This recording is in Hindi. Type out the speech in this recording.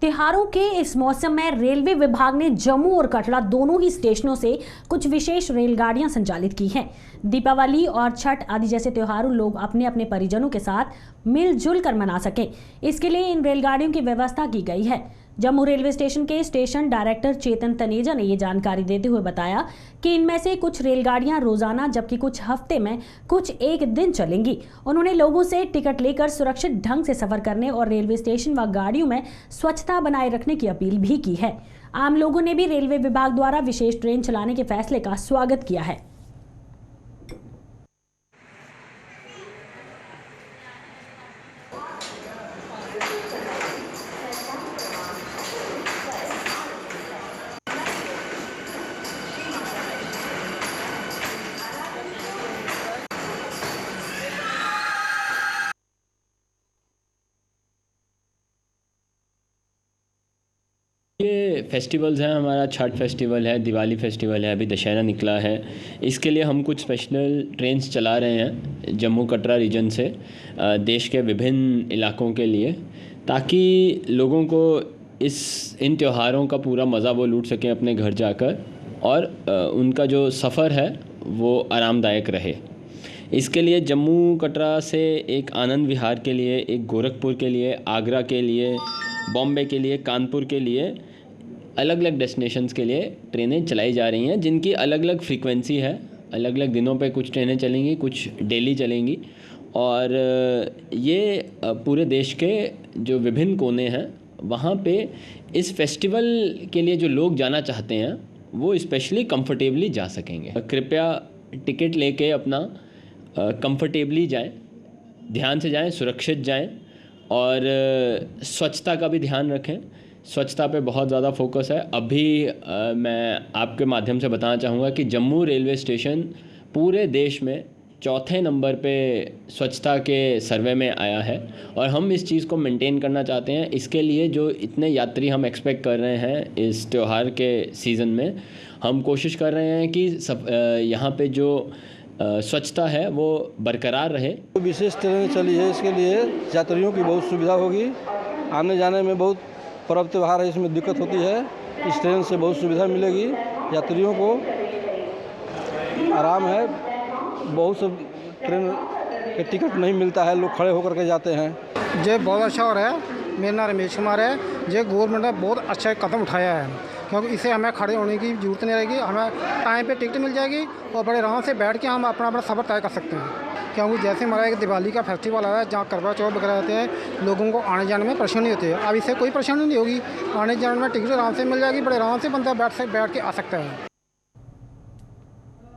त्योहारों के इस मौसम में रेलवे विभाग ने जम्मू और कटरा दोनों ही स्टेशनों से कुछ विशेष रेलगाड़ियां संचालित की हैं। दीपावली और छठ आदि जैसे त्योहारों लोग अपने अपने परिजनों के साथ मिलजुल कर मना सकें, इसके लिए इन रेलगाड़ियों की व्यवस्था की गई है। जम्मू रेलवे स्टेशन के स्टेशन डायरेक्टर चेतन तनेजा ने ये जानकारी देते हुए बताया कि इनमें से कुछ रेलगाड़ियां रोजाना जबकि कुछ हफ्ते में कुछ एक दिन चलेंगी। उन्होंने लोगों से टिकट लेकर सुरक्षित ढंग से सफर करने और रेलवे स्टेशन व गाड़ियों में स्वच्छता बनाए रखने की अपील भी की है। आम लोगों ने भी रेलवे विभाग द्वारा विशेष ट्रेन चलाने के फैसले का स्वागत किया है। ये फेस्टिवल्स हैं, हमारा छठ फेस्टिवल है, दिवाली फेस्टिवल है, अभी दशहरा निकला है। इसके लिए हम कुछ स्पेशल ट्रेन्स चला रहे हैं जम्मू कटरा रीजन से देश के विभिन्न इलाकों के लिए, ताकि लोगों को इन त्योहारों का पूरा मज़ा वो लूट सकें अपने घर जाकर और उनका जो सफ़र है वो आरामदायक रहे। इसके लिए जम्मू कटरा से एक आनंद विहार के लिए, एक गोरखपुर के लिए, आगरा के लिए, बॉम्बे के लिए, कानपुर के लिए अलग अलग डेस्टिनेशंस के लिए ट्रेनें चलाई जा रही हैं, जिनकी अलग अलग फ्रीक्वेंसी है। अलग अलग दिनों पे कुछ ट्रेनें चलेंगी, कुछ डेली चलेंगी और ये पूरे देश के जो विभिन्न कोने हैं वहाँ पे इस फेस्टिवल के लिए जो लोग जाना चाहते हैं वो स्पेशली कंफर्टेबली जा सकेंगे। कृपया टिकट लेके अपना कंफर्टेबली जाएं, ध्यान से जाएं, सुरक्षित जाएं और स्वच्छता का भी ध्यान रखें। स्वच्छता पे बहुत ज़्यादा फोकस है। अभी मैं आपके माध्यम से बताना चाहूँगा कि जम्मू रेलवे स्टेशन पूरे देश में चौथे नंबर पे स्वच्छता के सर्वे में आया है और हम इस चीज़ को मेंटेन करना चाहते हैं। इसके लिए जो इतने यात्री हम एक्सपेक्ट कर रहे हैं इस त्यौहार के सीज़न में, हम कोशिश कर रहे हैं कि यहाँ पे जो स्वच्छता है वो बरकरार रहे। विशेष ट्रेन चली है, इसके लिए यात्रियों की बहुत सुविधा होगी। आने जाने में बहुत पर्व त्यौहार है, इसमें दिक्कत होती है। इस ट्रेन से बहुत सुविधा मिलेगी, यात्रियों को आराम है। बहुत से ट्रेन के टिकट नहीं मिलता है, लोग खड़े होकर के जाते हैं। ये बहुत अच्छा हो रहा है। मेरा नाम रमेश कुमार है। ये गवर्नमेंट ने बहुत अच्छा कदम उठाया है, क्योंकि इससे हमें खड़े होने की ज़रूरत नहीं रहेगी। हमें टाइम पे टिकट मिल जाएगी और बड़े आराम से बैठ के हम अपना सफ़र तय कर सकते हैं। क्योंकि जैसे हमारा एक दिवाली का फेस्टिवल आया है, जहाँ करवा चौथ वगैरह रहते हैं, लोगों को आने जाने में परेशानी होती है। अब इससे कोई परेशानी नहीं होगी, आने जाने में टिकट आराम से मिल जाएगी, बड़े आराम से बंदा बैठ के आ सकता है।